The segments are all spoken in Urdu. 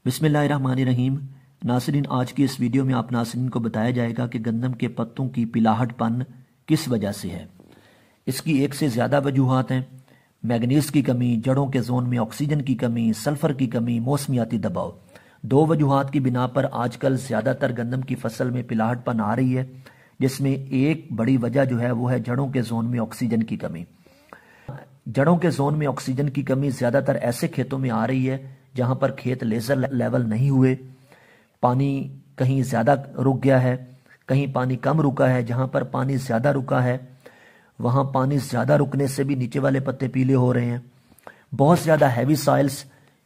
بسم اللہ الرحمن الرحیم۔ ناظرین، آج کی اس ویڈیو میں آپ ناظرین کو بتایا جائے گا کہ گندم کے پتوں کی پلاہٹ پن کس وجہ سے ہے۔ اس کی ایک سے زیادہ وجوہات ہیں۔ میگنیز کی کمی، جڑوں کے زون میں آکسیجن کی کمی، سلفر کی کمی، موسمیاتی دباؤ۔ دو وجوہات کی بنا پر آج کل زیادہ تر گندم کی فصل میں پلاہٹ پن آ رہی ہے، جس میں ایک بڑی وجہ جو ہے وہ ہے جڑوں کے زون میں آکسیجن کی کمی۔ جڑوں کے زون میں آکسیجن کی کمی زیادہ تر ایسے کھیتوں میں آ رہی ہے جہاں پر کھیت لیزر لیول نہیں ہوئے، پانی کہیں زیادہ رک گیا ہے، کہیں پانی کم رکا ہے۔ جہاں پر پانی زیادہ رکا ہے وہاں پانی زیادہ رکنے سے بھی نیچے والے پتے پیلے ہو رہے ہیں۔ بہت زیادہ ہیوی سائلز،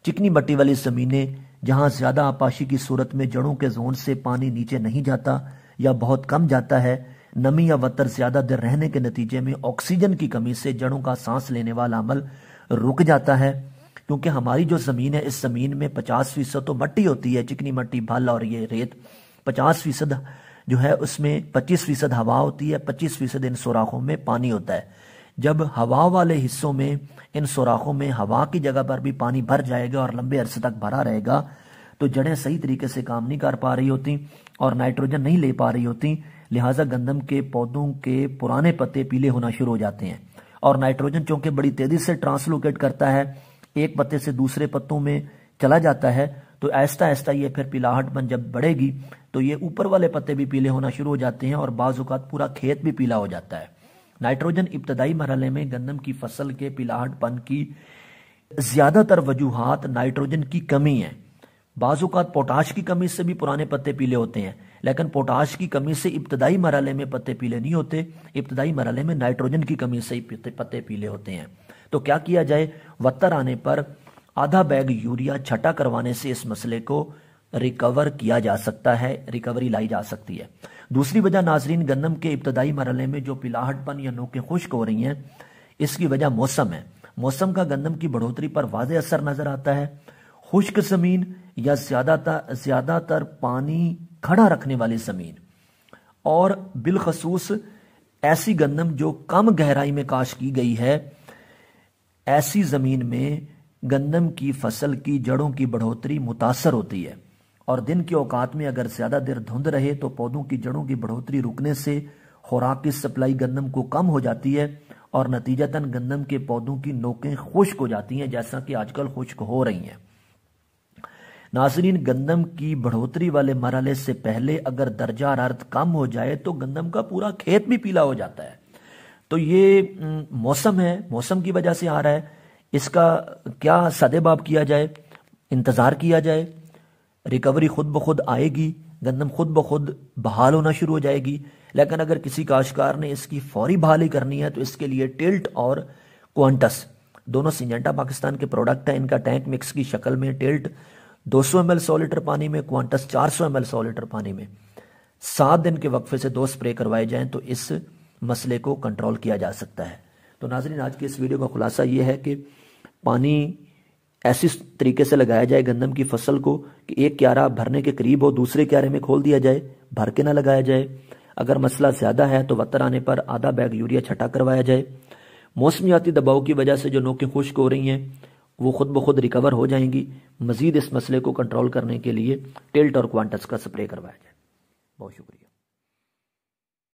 چکنی مٹی والی زمینیں جہاں زیادہ آپاشی کی صورت میں جڑوں کے زون سے پانی نیچے نہیں جاتا یا بہت کم جاتا ہے، نمی یا وتر زیادہ دیر رہنے کے نتیجے میں آکسیجن کی کمی سے جڑوں کا سانس لینے والا عمل رک جاتا ہے۔ کیونکہ ہماری جو زمین ہے، اس زمین میں 50% تو مٹی ہوتی ہے، چکنی مٹی، بھل اور یہ ریت۔ 50% جو ہے اس میں 25% ہوا ہوتی ہے، 25% ان سوراخوں میں پانی ہوتا ہے۔ جب ہوا والے حصوں میں ان سوراخوں میں ہوا کی جگہ پر بھی پانی بھر جائے گا اور لمبے عرصے تک بھرا رہے گا تو جڑیں صحیح طریقے سے کام نہیں کر پا رہی ہوتی اور نائٹروجن نہیں لے پا رہی ہوتی، لہٰذا گندم کے پودوں کے پرانے پتے پیلے ہونا شروع ہو جاتے ہیں۔ اور نائٹروجن چونکہ بڑی تیزی سے ٹرانسلوکیٹ کرتا ہے، ایک پتے سے دوسرے پتوں میں چلا جاتا ہے، تو آہستہ آہستہ یہ پھر پلاہٹ پن جب بڑھے گی تو یہ اوپر والے پتے بھی پیلے ہونا شروع ہو جاتے ہیں اور بعض اوقات پورا کھیت بھی پیلا ہو جاتا ہے۔ نائٹروجن ابتدائی مرحلے میں گندم کی فصل کے پلاہٹ پن کی زیادہ تر وجوہات نائٹروجن کی کمی ہے۔ بعض اوقات پوٹاش کی کمی سے بھی پرانے پتے پیلے ہوتے ہیں، لیکن پوٹاش کی کمی سے ابتدائی مرحلے میں پتے پیلے نہیں ہوتے، ابتدائی مرحلے میں نائٹروجن کی کمی سے پتے پیلے ہوتے ہیں۔ تو کیا کیا جائے؟ وتر آنے پر آدھا بیگ یوریا چھٹا کروانے سے اس مسئلے کو ریکور کیا جا سکتا ہے، ریکوری لائی جا سکتی ہے۔ دوسری وجہ ناظرین، گندم کے ابتدائی مرحلے میں جو پلاہٹ پن یا نوکیں خشک ہو رہی ہیں، اس کی وجہ موسم ہے۔ موسم کا گندم کی بڑھوتری پر واضح اثر نظر آتا ہے۔ خشک زمین یا زیادہ تر پانی کھڑا رکھنے والی زمین اور بالخصوص ایسی گندم جو کم گہرائی میں کاشت کی گئی ہے، ایسی زمین میں گندم کی فصل کی جڑوں کی بڑھوتری متاثر ہوتی ہے، اور دن کے اوقات میں اگر زیادہ دیر دھند رہے تو پودوں کی جڑوں کی بڑھوتری رکنے سے خوراک کی سپلائی گندم کو کم ہو جاتی ہے اور نتیجتاً گندم کے پودوں کی نوکیں خشک ہو جاتی ہیں، جیسا کہ آج کل خشک ہو رہی ہیں۔ ناظرین، گندم کی بڑھوتری والے مرحلے سے پہلے اگر درجہ حرارت کم ہو جائے تو گندم کا پورا کھیت بھی پیلا ہو جاتا ہے۔ تو یہ موسم ہے، موسم کی وجہ سے آ رہا ہے۔ اس کا کیا سدباب کیا جائے؟ انتظار کیا جائے، ریکوری خود بخود آئے گی، گندم خود بخود بحال ہونا شروع ہو جائے گی۔ لیکن اگر کسی کاشتکار نے اس کی فوری بحالی کرنی ہے تو اس کے لیے ٹلٹ اور کوانٹس دونوں سنجنٹا پاکستان کے پروڈکٹ ہیں۔ ان کا ٹینک مکس کی شکل میں ٹلٹ 200 ml 100 لیٹر پانی میں، کوانٹس 400 ml 100 لیٹر پانی میں 7 دن کے وقفے سے 2 سپرے کروائے جائیں تو اس مسئلے کو کنٹرول کیا جا سکتا ہے۔ تو ناظرین، آج کی اس ویڈیو کا خلاصہ یہ ہے کہ پانی ایسی طریقے سے لگایا جائے گندم کی فصل کو کہ ایک کیارہ بھرنے کے قریب ہو، دوسرے کیارے میں کھول دیا جائے، بھر کے نہ لگایا جائے۔ اگر مسئلہ زیادہ ہے تو وتر آنے پر آدھا بیگ یوریا چھٹا کروایا جائے۔ موسمیاتی دباؤ کی وجہ سے جو نوکیں خشک ہو رہی ہیں وہ خود بخود ریکور ہو جائیں گی۔ مزید اس مسئلے کو کنٹرول کرنے کے لیے ٹلٹ اور کوانٹس کا سپرے کروایا جائے۔ بہت شکریہ۔